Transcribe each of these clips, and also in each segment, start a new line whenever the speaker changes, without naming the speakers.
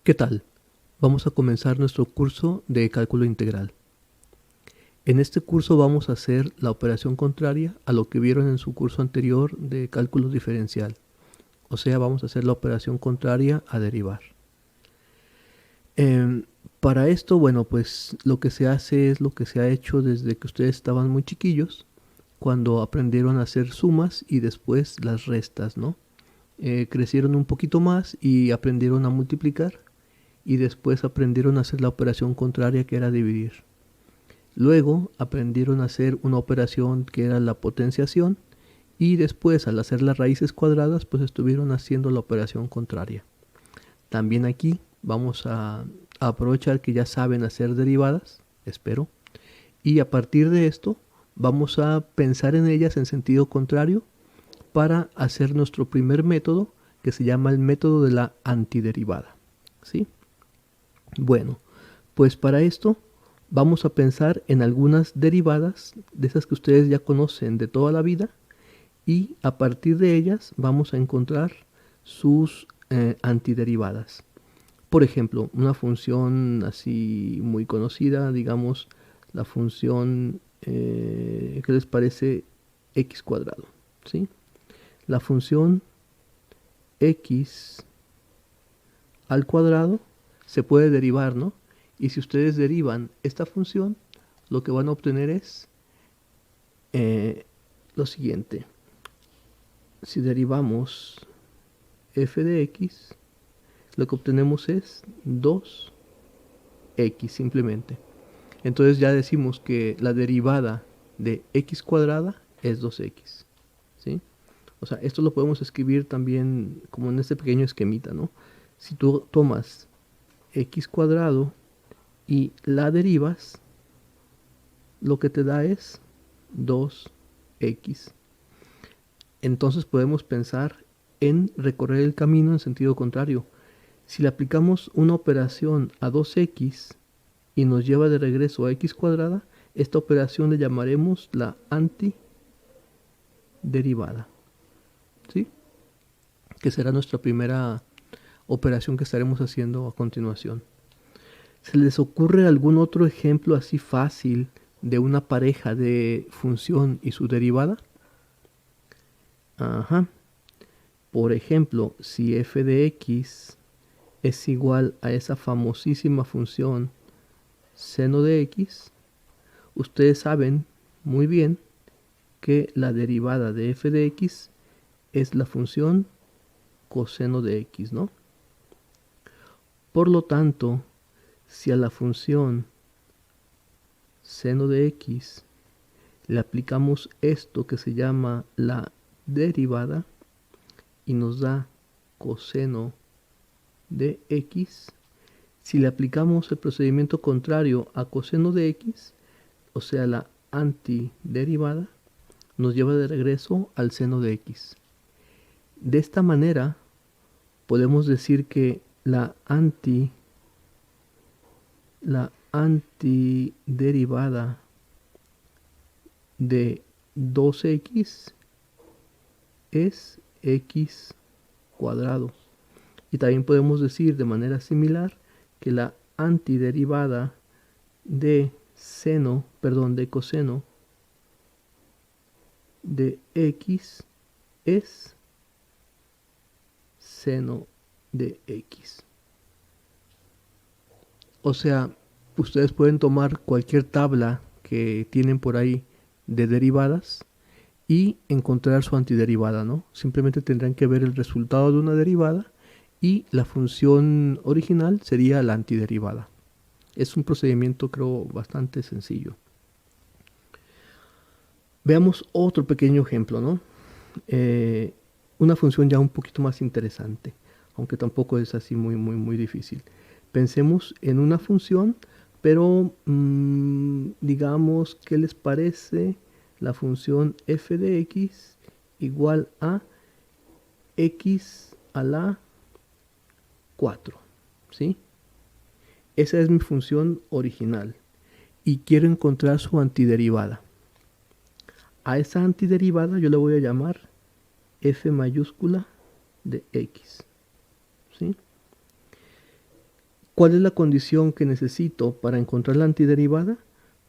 ¿Qué tal? Vamos a comenzar nuestro curso de cálculo integral. En este curso vamos a hacer la operación contraria a lo que vieron en su curso anterior de cálculo diferencial. O sea, vamos a hacer la operación contraria a derivar. Para esto, bueno, pues lo que se hace es lo que se ha hecho desde que ustedes estaban muy chiquillos, cuando aprendieron a hacer sumas y después las restas, ¿no? Crecieron un poquito más y aprendieron a multiplicar y después aprendieron a hacer la operación contraria, que era dividir. Luego aprendieron a hacer una operación que era la potenciación y después, al hacer las raíces cuadradas, pues estuvieron haciendo la operación contraria. También aquí vamos a aprovechar que ya saben hacer derivadas, espero, y a partir de esto vamos a pensar en ellas en sentido contrario para hacer nuestro primer método, que se llama el método de la antiderivada, ¿sí? Bueno, pues para esto vamos a pensar en algunas derivadas de esas que ustedes ya conocen de toda la vida y a partir de ellas vamos a encontrar sus antiderivadas. Por ejemplo, una función así muy conocida, digamos la función, ¿qué les parece? X cuadrado, ¿sí? La función x al cuadrado se puede derivar, ¿no? Y si ustedes derivan esta función, lo que van a obtener es lo siguiente. Si derivamos f de x, lo que obtenemos es 2x simplemente. Entonces ya decimos que la derivada de x cuadrada es 2x, ¿sí? O sea, esto lo podemos escribir también como en este pequeño esquemita, ¿no? Si tú tomas x cuadrado y la derivas, lo que te da es 2x. Entonces podemos pensar en recorrer el camino en sentido contrario. Si le aplicamos una operación a 2x y nos lleva de regreso a x cuadrada, esta operación le llamaremos la antiderivada, ¿sí? Que será nuestra primera operación que estaremos haciendo a continuación. ¿Se les ocurre algún otro ejemplo así fácil de una pareja de función y su derivada? Ajá. Por ejemplo, si f de x es igual a esa famosísima función seno de x, ustedes saben muy bien que la derivada de f de x es la función coseno de x, ¿no? Por lo tanto, si a la función seno de x le aplicamos esto que se llama la derivada y nos da coseno de x, si le aplicamos el procedimiento contrario a coseno de x, o sea la antiderivada, nos lleva de regreso al seno de x. De esta manera podemos decir que la antiderivada de 2x es x cuadrado. Y también podemos decir de manera similar que la antiderivada de de coseno de x es seno de x. O sea, ustedes pueden tomar cualquier tabla que tienen por ahí de derivadas y encontrar su antiderivada, ¿no? Simplemente tendrán que ver el resultado de una derivada y la función original sería la antiderivada. Es un procedimiento, creo, bastante sencillo. Veamos otro pequeño ejemplo, ¿no? Una función ya un poquito más interesante, aunque tampoco es así muy difícil. Pensemos en una función, pero digamos, ¿qué les parece la función f de x igual a x a la 4? ¿Sí? Esa es mi función original y quiero encontrar su antiderivada. A esa antiderivada yo le voy a llamar f mayúscula de x, ¿sí? ¿Cuál es la condición que necesito para encontrar la antiderivada?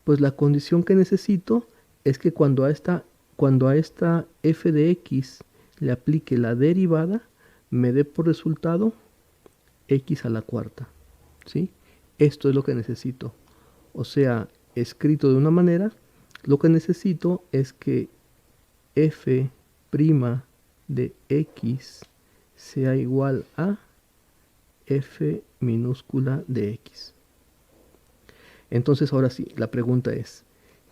Pues la condición que necesito es que cuando a esta f de x le aplique la derivada, me dé por resultado x a la cuarta. ¿Sí? Esto es lo que necesito. O sea, escrito de una manera, lo que necesito es que f' de x sea igual a f minúscula de x. Entonces ahora sí, la pregunta es,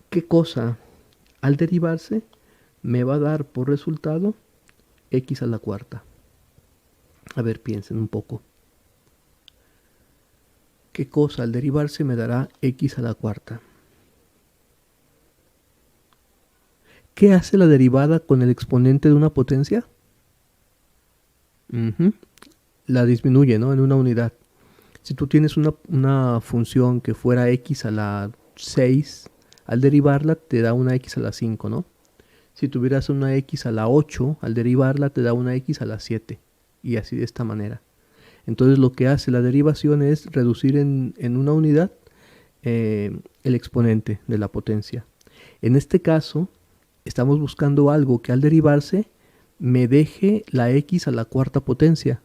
¿qué cosa al derivarse me va a dar por resultado x a la cuarta? A ver, piensen un poco. ¿Qué cosa al derivarse me dará x a la cuarta? ¿Qué hace la derivada con el exponente de una potencia? La disminuye, ¿no? En una unidad. Si tú tienes una función que fuera x a la 6, al derivarla te da una x a la 5, ¿no? Si tuvieras una x a la 8, al derivarla te da una x a la 7. Y así de esta manera. Entonces lo que hace la derivación es reducir en una unidad el exponente de la potencia. En este caso, estamos buscando algo que al derivarse me deje la x a la cuarta potencia.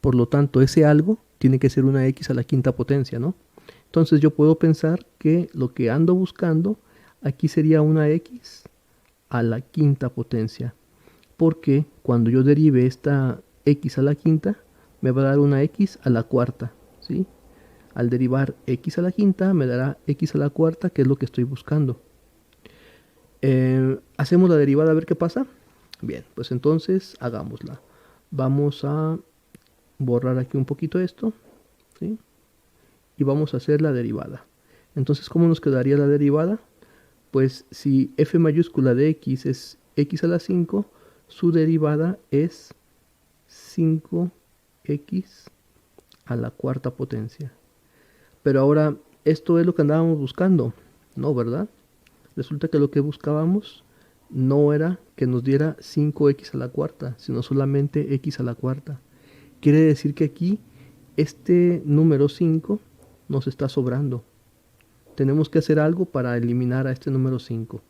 Por lo tanto, ese algo tiene que ser una x a la quinta potencia, ¿no? Entonces yo puedo pensar que lo que ando buscando aquí sería una x a la quinta potencia. Porque cuando yo derive esta x a la quinta, me va a dar una x a la cuarta, ¿sí? Al derivar x a la quinta, me dará x a la cuarta, que es lo que estoy buscando. Hacemos la derivada a ver qué pasa. Bien, pues entonces hagámosla. Vamos a borrar aquí un poquito esto, ¿sí? Y vamos a hacer la derivada. Entonces, ¿cómo nos quedaría la derivada? Pues si f mayúscula de x es x a la 5, su derivada es 5x a la cuarta potencia. Pero ahora, ¿esto es lo que andábamos buscando? No, ¿verdad? Resulta que lo que buscábamos no era que nos diera 5x a la cuarta, sino solamente x a la cuarta. Quiere decir que aquí este número 5 nos está sobrando. Tenemos que hacer algo para eliminar a este número 5.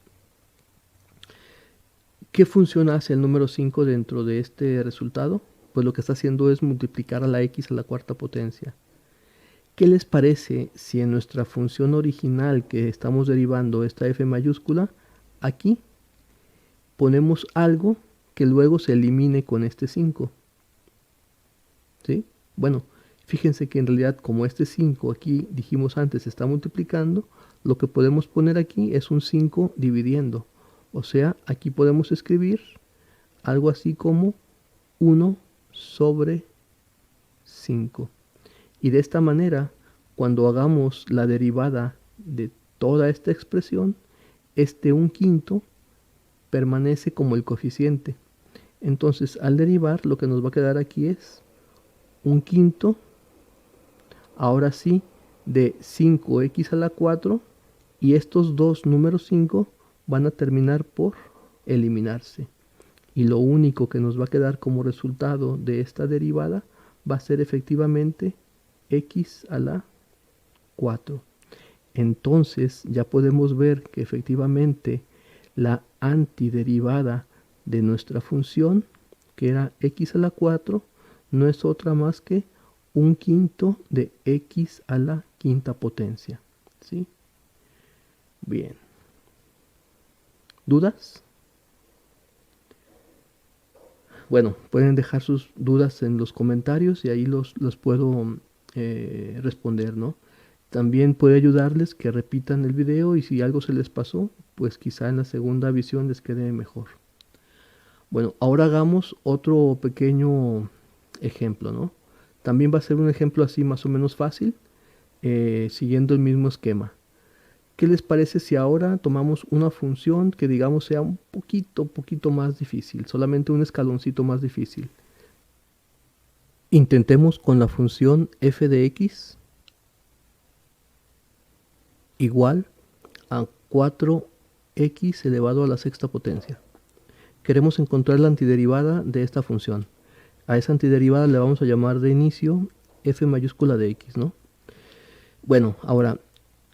¿Qué función hace el número 5 dentro de este resultado? Pues lo que está haciendo es multiplicar a la x a la cuarta potencia. ¿Qué les parece si en nuestra función original que estamos derivando esta f mayúscula, aquí ponemos algo que luego se elimine con este 5? ¿Sí? Bueno, fíjense que en realidad como este 5 aquí dijimos antes se está multiplicando, lo que podemos poner aquí es un 5 dividiendo. O sea, aquí podemos escribir algo así como 1 sobre 5. Y de esta manera, cuando hagamos la derivada de toda esta expresión, este 1/5 permanece como el coeficiente. Entonces, al derivar, lo que nos va a quedar aquí es 1/5, ahora sí, de 5x a la 4, y estos dos números 5 van a terminar por eliminarse. Y lo único que nos va a quedar como resultado de esta derivada va a ser efectivamente x a la 4. Entonces ya podemos ver que efectivamente la antiderivada de nuestra función, que era x a la 4, no es otra más que 1/5 de x a la quinta potencia. ¿Sí? Bien. ¿Dudas? Bueno, pueden dejar sus dudas en los comentarios y ahí los puedo responder, ¿no? También puede ayudarles que repitan el video y si algo se les pasó, pues quizá en la segunda visión les quede mejor. Bueno, ahora hagamos otro pequeño ejemplo, ¿no? También va a ser un ejemplo así más o menos fácil, siguiendo el mismo esquema. ¿Qué les parece si ahora tomamos una función que digamos sea un poquito más difícil, solamente un escaloncito más difícil? Intentemos con la función f de x igual a 4x elevado a la sexta potencia. Queremos encontrar la antiderivada de esta función. A esa antiderivada le vamos a llamar de inicio f mayúscula de x, ¿no? Bueno, ahora,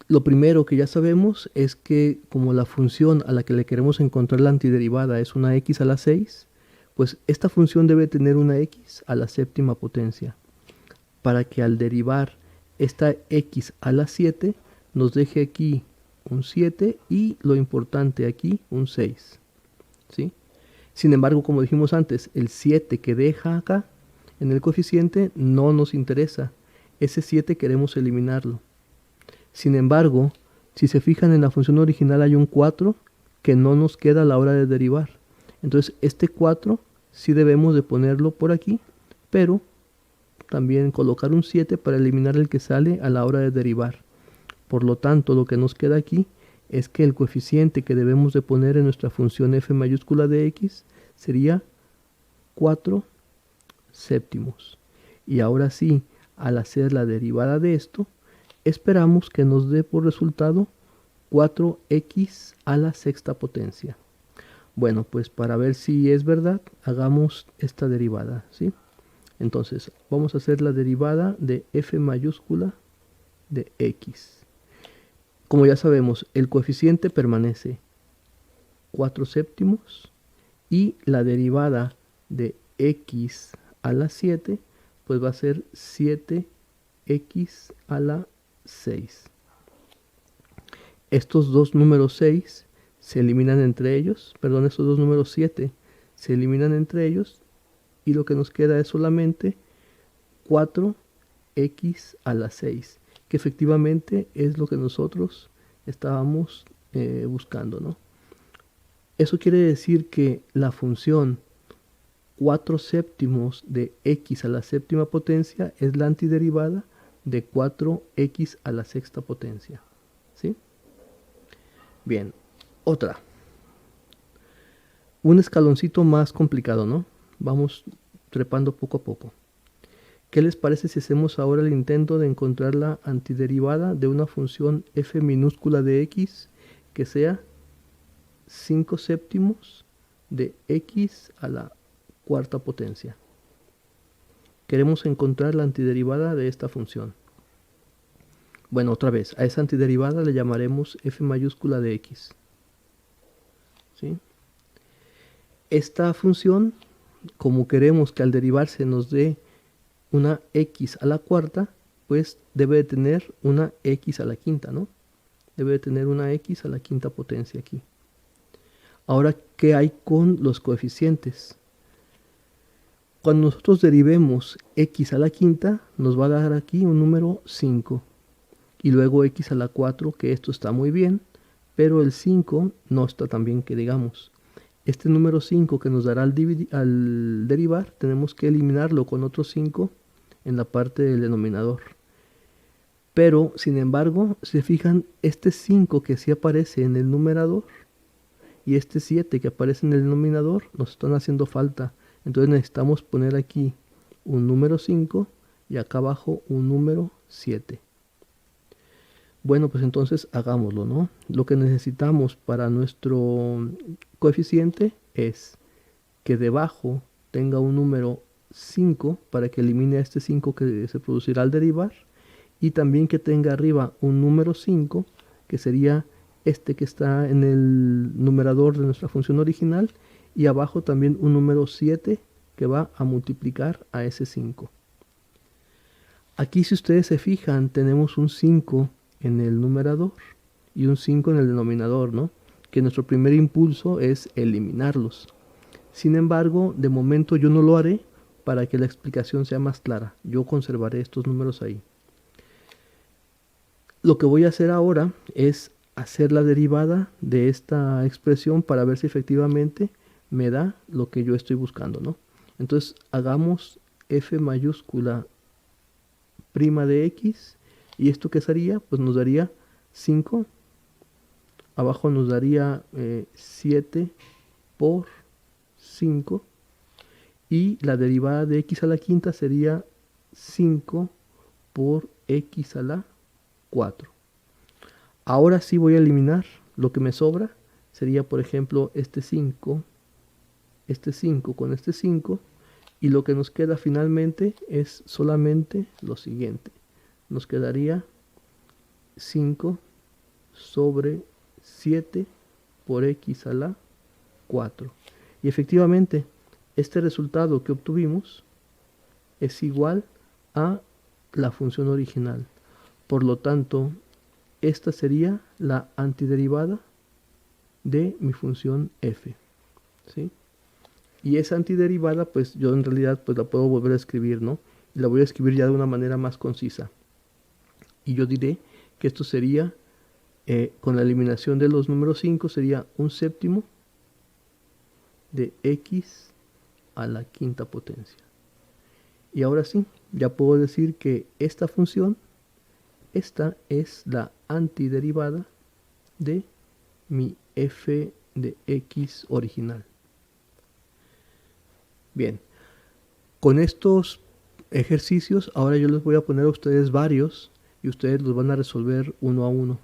lo primero que ya sabemos es que como la función a la que le queremos encontrar la antiderivada es una x a la 6, pues esta función debe tener una x a la séptima potencia, para que al derivar esta x a la 7 nos deje aquí un 7 y lo importante aquí un 6, ¿sí? Sin embargo, como dijimos antes, el 7 que deja acá en el coeficiente no nos interesa. Ese 7 queremos eliminarlo. Sin embargo, si se fijan en la función original hay un 4 que no nos queda a la hora de derivar. Entonces este 4 sí debemos de ponerlo por aquí, pero también colocar un 7 para eliminar el que sale a la hora de derivar. Por lo tanto, lo que nos queda aquí es que el coeficiente que debemos de poner en nuestra función f mayúscula de x sería 4 séptimos. Y ahora sí, al hacer la derivada de esto, esperamos que nos dé por resultado 4x a la sexta potencia. Bueno, pues para ver si es verdad, hagamos esta derivada, ¿sí? Entonces, vamos a hacer la derivada de f mayúscula de x. Como ya sabemos, el coeficiente permanece 4 séptimos y la derivada de x a la 7 pues va a ser 7x a la 6. Estos dos números 6 se eliminan entre ellos, perdón, estos dos números 7 se eliminan entre ellos y lo que nos queda es solamente 4x a la 6, que efectivamente es lo que nosotros estábamos buscando, ¿no? Eso quiere decir que la función 4 séptimos de x a la séptima potencia es la antiderivada de 4x a la sexta potencia, ¿sí? Bien, otra. Un escaloncito más complicado, ¿no? Vamos trepando poco a poco. ¿Qué les parece si hacemos ahora el intento de encontrar la antiderivada de una función f minúscula de x que sea 5 séptimos de x a la cuarta potencia? Queremos encontrar la antiderivada de esta función. Bueno, otra vez, a esa antiderivada le llamaremos f mayúscula de x, ¿sí? Esta función, como queremos que al derivarse nos dé una x a la cuarta, pues debe de tener una x a la quinta, ¿no? Debe de tener una x a la quinta potencia aquí. Ahora, ¿qué hay con los coeficientes? Cuando nosotros derivemos x a la quinta, nos va a dar aquí un número 5. Y luego x a la 4, que esto está muy bien, pero el 5 no está tan bien que digamos. Este número 5 que nos dará al derivar, tenemos que eliminarlo con otro 5 en la parte del denominador. Pero, sin embargo, si se fijan, este 5 que sí aparece en el numerador y este 7 que aparece en el denominador nos están haciendo falta. Entonces necesitamos poner aquí un número 5 y acá abajo un número 7. Bueno, pues entonces hagámoslo, ¿no? Lo que necesitamos para nuestro coeficiente es que debajo tenga un número 5 para que elimine a este 5 que se producirá al derivar, y también que tenga arriba un número 5 que sería este que está en el numerador de nuestra función original, y abajo también un número 7 que va a multiplicar a ese 5. Aquí, si ustedes se fijan, tenemos un 5 en el numerador y un 5 en el denominador, ¿no? Que nuestro primer impulso es eliminarlos. Sin embargo, de momento yo no lo haré para que la explicación sea más clara. Yo conservaré estos números ahí. Lo que voy a hacer ahora es hacer la derivada de esta expresión para ver si efectivamente me da lo que yo estoy buscando, ¿no? Entonces hagamos f mayúscula prima de x, y esto qué sería, pues nos daría 5, abajo nos daría 7 por 5, y la derivada de x a la quinta sería 5 por x a la 4. Ahora sí voy a eliminar lo que me sobra. Sería, por ejemplo, este 5 con este 5, y lo que nos queda finalmente es solamente lo siguiente. Nos quedaría 5 sobre 7 por x a la 4. Y efectivamente, este resultado que obtuvimos es igual a la función original. Por lo tanto, esta sería la antiderivada de mi función f, ¿sí? Y esa antiderivada, pues yo en realidad pues la puedo volver a escribir, ¿no? Y la voy a escribir ya de una manera más concisa. Y yo diré que esto sería, con la eliminación de los números 5, sería un séptimo de x a la quinta potencia. Y ahora sí, ya puedo decir que esta función, esta es la antiderivada de mi f de x original. Bien, con estos ejercicios ahora yo les voy a poner a ustedes varios y ustedes los van a resolver uno a uno.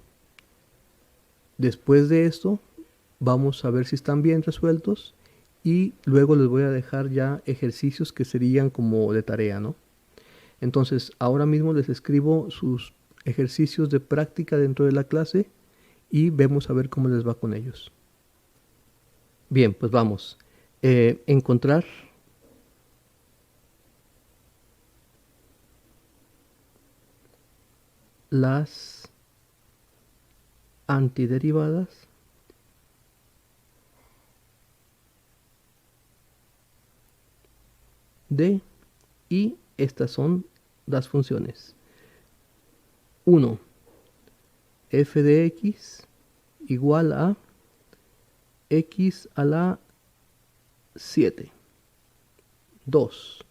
Después de esto vamos a ver si están bien resueltos y luego les voy a dejar ya ejercicios que serían como de tarea, ¿no? Entonces ahora mismo les escribo sus ejercicios de práctica dentro de la clase y vemos a ver cómo les va con ellos. Bien, pues vamos. Encontrar las antiderivadas de, y estas son las funciones. 1. F de x igual a x a la 7. 2.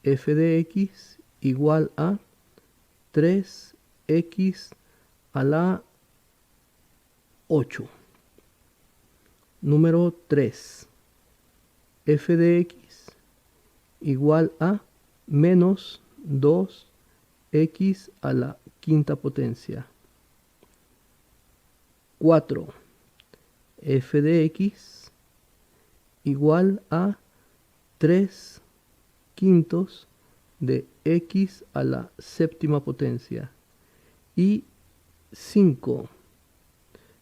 F de x igual a 3x a la 8. Número 3. F de x igual a menos 2x a la quinta potencia. 4. F de x igual a 3 quintos de x a la séptima potencia. Y 5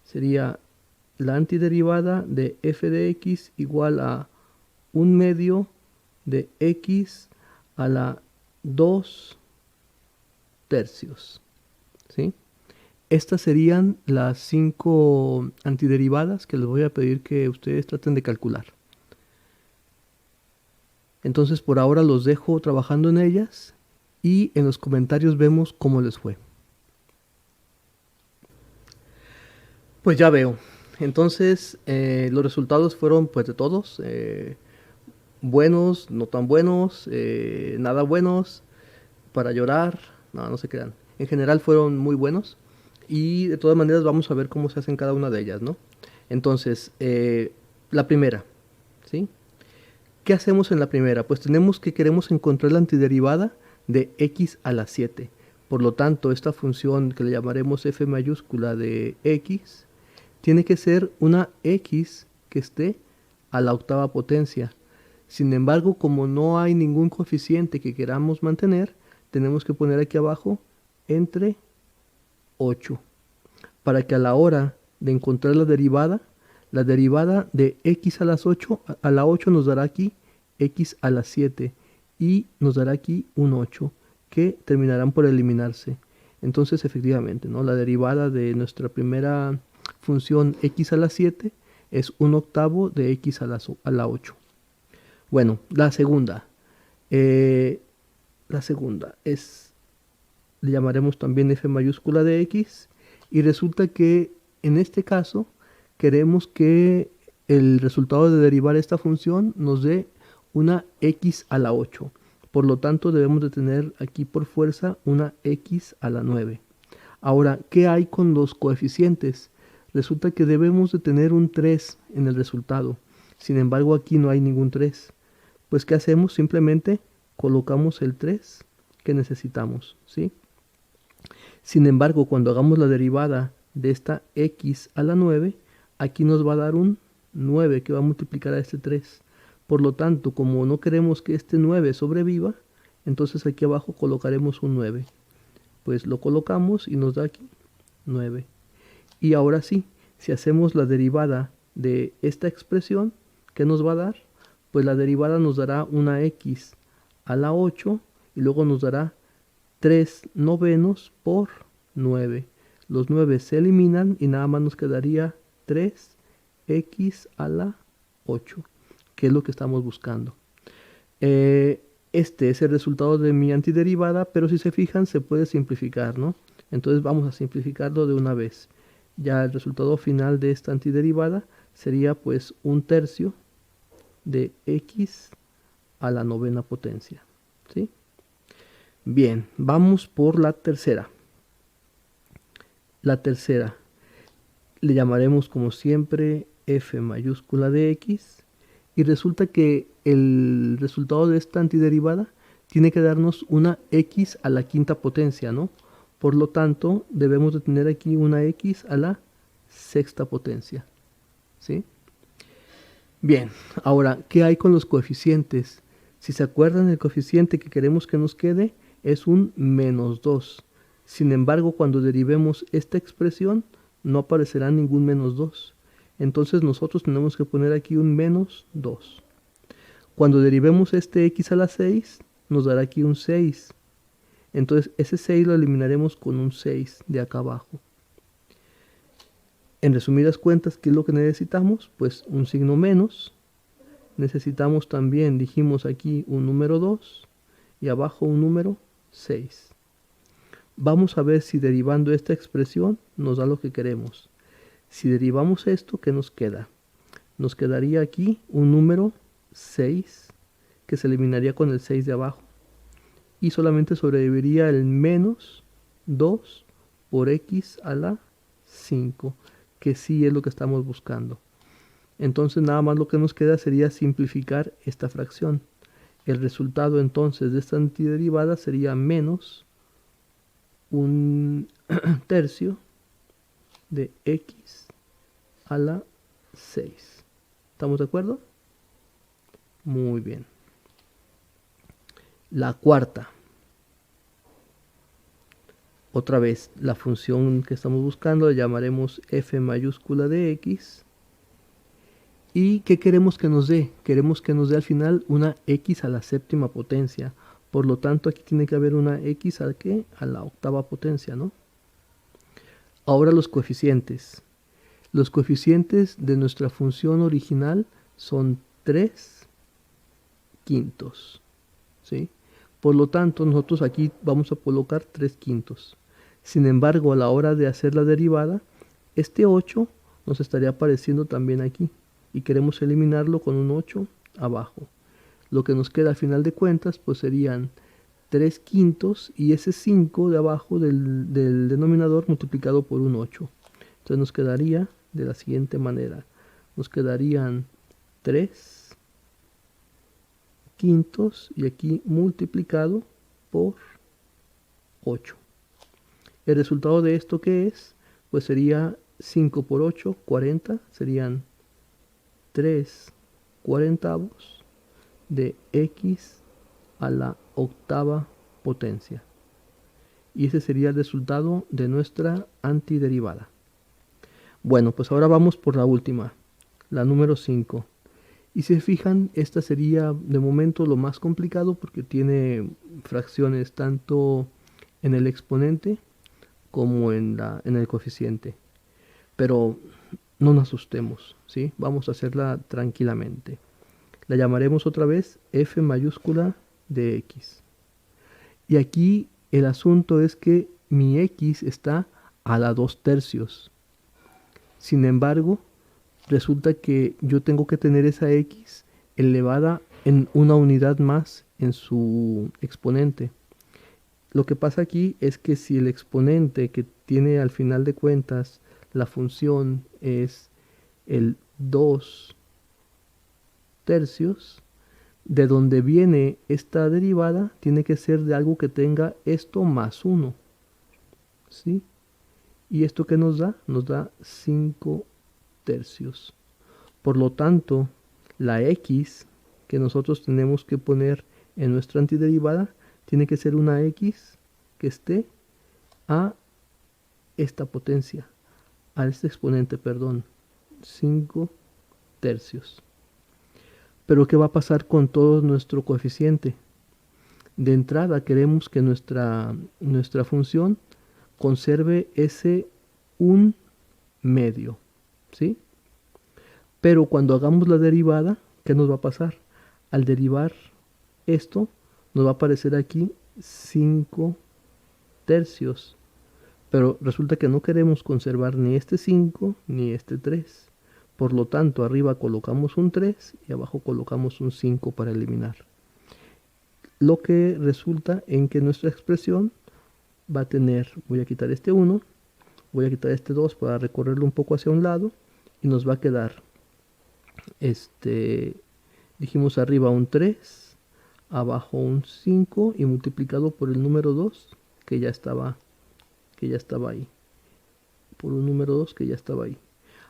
sería la antiderivada de f de x igual a 1 medio de x a la 2 tercios. ¿Sí? Estas serían las 5 antiderivadas que les voy a pedir que ustedes traten de calcular. Entonces por ahora los dejo trabajando en ellas y en los comentarios vemos cómo les fue. Pues ya veo. Entonces los resultados fueron pues de todos. Buenos, no tan buenos, nada buenos, para llorar, no, no se crean. En general fueron muy buenos y de todas maneras vamos a ver cómo se hacen cada una de ellas, ¿no? Entonces, la primera, ¿sí? ¿Qué hacemos en la primera? Pues queremos encontrar la antiderivada de x a la 7. Por lo tanto, esta función que le llamaremos f mayúscula de x tiene que ser una x que esté a la octava potencia. Sin embargo, como no hay ningún coeficiente que queramos mantener, tenemos que poner aquí abajo entre 8. Para que a la hora de encontrar la derivada de x a las 8, a la 8 nos dará aquí x a la 7 y nos dará aquí un 8 que terminarán por eliminarse. Entonces, efectivamente, ¿no? La derivada de nuestra primera función x a la 7 es 1/8 de x a la 8. Bueno, la segunda. La segunda es, le llamaremos también f mayúscula de x, y resulta que en este caso queremos que el resultado de derivar esta función nos dé una x a la 8. Por lo tanto debemos de tener aquí por fuerza una x a la 9. Ahora, ¿qué hay con los coeficientes? Resulta que debemos de tener un 3 en el resultado. Sin embargo, aquí no hay ningún 3. Pues, ¿qué hacemos? Simplemente colocamos el 3 que necesitamos, ¿sí? Sin embargo, cuando hagamos la derivada de esta x a la 9, aquí nos va a dar un 9 que va a multiplicar a este 3. Por lo tanto, como no queremos que este 9 sobreviva, entonces aquí abajo colocaremos un 9. Pues lo colocamos y nos da aquí 9. Y ahora sí, si hacemos la derivada de esta expresión, ¿qué nos va a dar? Pues la derivada nos dará una x a la 8 y luego nos dará 3 novenos por 9. Los 9 se eliminan y nada más nos quedaría 3x a la 8, que es lo que estamos buscando. Este es el resultado de mi antiderivada, pero si se fijan se puede simplificar, ¿no? Entonces vamos a simplificarlo de una vez. Ya el resultado final de esta antiderivada sería pues 1/3 de x a la 9ª potencia, ¿sí? Bien, vamos por la tercera. La tercera le llamaremos como siempre f mayúscula de x y resulta que el resultado de esta antiderivada tiene que darnos una x a la 5ª potencia, ¿no? Por lo tanto, debemos de tener aquí una x a la 6ª potencia, ¿sí? Bien, ahora, ¿qué hay con los coeficientes? Si se acuerdan, el coeficiente que queremos que nos quede es un -2. Sin embargo, cuando derivemos esta expresión, no aparecerá ningún -2. Entonces nosotros tenemos que poner aquí un -2. Cuando derivemos este x a la 6, nos dará aquí un 6. Entonces ese 6 lo eliminaremos con un 6 de acá abajo. En resumidas cuentas, ¿qué es lo que necesitamos? Pues un signo menos. Necesitamos también, dijimos aquí, un número 2 y abajo un número 6. Vamos a ver si derivando esta expresión nos da lo que queremos. Si derivamos esto, ¿qué nos queda? Nos quedaría aquí un número 6 que se eliminaría con el 6 de abajo y solamente sobreviviría el -2 por x a la 5, que sí es lo que estamos buscando. Entonces nada más lo que nos queda sería simplificar esta fracción. El resultado entonces de esta antiderivada sería menos 1/3 de x a la 6. ¿Estamos de acuerdo? Muy bien. La cuarta. Otra vez, la función que estamos buscando la llamaremos f mayúscula de x. ¿Y qué queremos que nos dé? Queremos que nos dé al final una x a la 7ª potencia. Por lo tanto, aquí tiene que haber una x a ¿qué? A la 8ª potencia, ¿no? Ahora los coeficientes. Los coeficientes de nuestra función original son 3/5, ¿sí? Por lo tanto, nosotros aquí vamos a colocar 3/5. Sin embargo, a la hora de hacer la derivada, este 8 nos estaría apareciendo también aquí. Y queremos eliminarlo con un 8 abajo. Lo que nos queda al final de cuentas, pues serían 3/5 y ese 5 de abajo del denominador multiplicado por un 8. Entonces nos quedaría de la siguiente manera. Nos quedarían 3/5 y aquí multiplicado por 8. El resultado de esto, ¿qué es? Pues sería 5 por 8, 40. Serían 3/40 de x a la 8ª potencia. Y ese sería el resultado de nuestra antiderivada. Bueno, pues ahora vamos por la última, la número 5. Y si se fijan, esta sería de momento lo más complicado porque tiene fracciones tanto en el exponente como en el coeficiente. Pero no nos asustemos, ¿sí? Vamos a hacerla tranquilamente. La llamaremos otra vez f mayúscula de x. Y aquí el asunto es que mi x está a la 2/3. Sin embargo, resulta que yo tengo que tener esa x elevada en una unidad más en su exponente. Lo que pasa aquí es que si el exponente que tiene al final de cuentas la función es el 2/3, de donde viene esta derivada tiene que ser de algo que tenga esto más 1, ¿sí? ¿Y esto qué nos da? Nos da 5/3. Por lo tanto, la x que nosotros tenemos que poner en nuestra antiderivada tiene que ser una x que esté a esta potencia, a este exponente, perdón, 5 tercios. Pero ¿qué va a pasar con todo nuestro coeficiente? De entrada queremos que nuestra función conserve ese 1 medio, ¿sí? Pero cuando hagamos la derivada, ¿qué nos va a pasar? Al derivar esto, nos va a aparecer aquí 5 tercios. Pero resulta que no queremos conservar ni este 5 ni este 3. Por lo tanto, arriba colocamos un 3 y abajo colocamos un 5 para eliminar. Lo que resulta en que nuestra expresión va a tener, voy a quitar este 1, voy a quitar este 2 para recorrerlo un poco hacia un lado y nos va a quedar, dijimos arriba un 3, abajo un 5 y multiplicado por el número 2 que ya estaba ahí, por un número 2 que ya estaba ahí.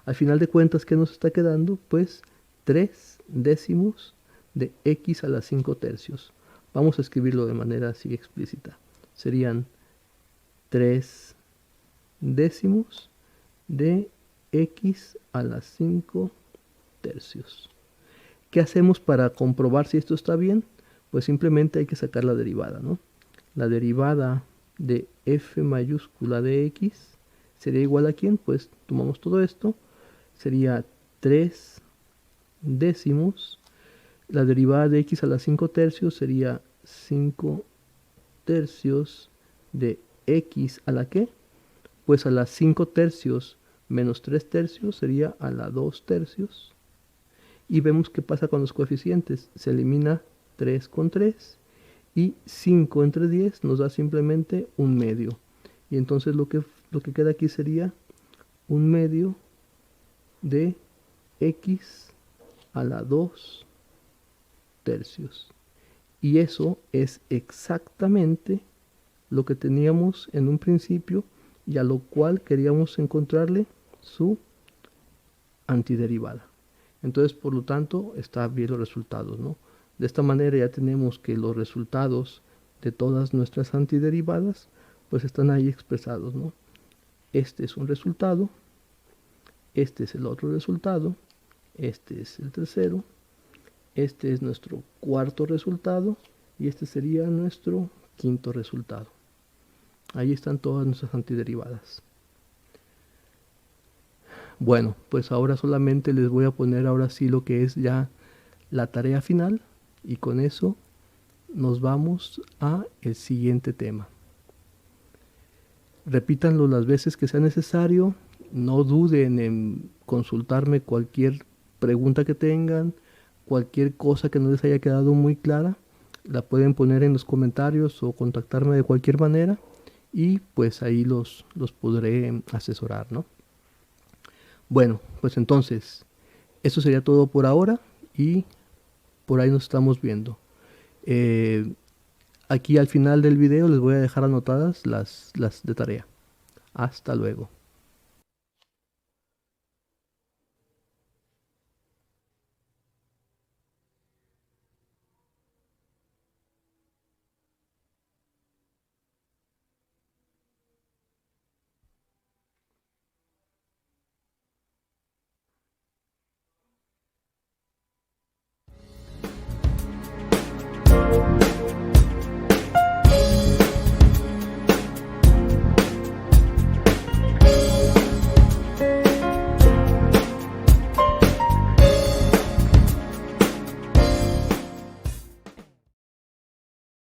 Al final de cuentas, ¿qué nos está quedando? Pues 3 décimos de x a la 5 tercios. Vamos a escribirlo de manera así explícita. Serían 3 décimos de x a la 5 tercios. ¿Qué hacemos para comprobar si esto está bien? Pues simplemente hay que sacar la derivada, ¿no? La derivada de f mayúscula de x sería igual a ¿quién? Pues tomamos todo esto, sería 3 décimos. La derivada de x a la 5 tercios sería 5 tercios de x a la ¿qué? Pues a la 5 tercios menos 3 tercios sería a la 2 tercios. Y vemos qué pasa con los coeficientes. Se elimina 3 con 3 y 5 entre 10 nos da simplemente un medio. Y entonces lo que queda aquí sería un medio de x a la 2 tercios. Y eso es exactamente lo que teníamos en un principio y a lo cual queríamos encontrarle su antiderivada. Entonces, por lo tanto, está bien los resultados, ¿no? De esta manera ya tenemos que los resultados de todas nuestras antiderivadas pues están ahí expresados, ¿no? Este es un resultado, este es el otro resultado, este es el tercero, este es nuestro cuarto resultado y este sería nuestro quinto resultado. Ahí están todas nuestras antiderivadas. Bueno, pues ahora solamente les voy a poner ahora sí lo que es ya la tarea final y con eso nos vamos a el siguiente tema. Repítanlo las veces que sea necesario, no duden en consultarme cualquier pregunta que tengan, cualquier cosa que no les haya quedado muy clara, la pueden poner en los comentarios o contactarme de cualquier manera y pues ahí los podré asesorar, ¿no? Bueno, pues entonces, eso sería todo por ahora y por ahí nos estamos viendo. Aquí al final del video les voy a dejar anotadas las de tarea. Hasta luego.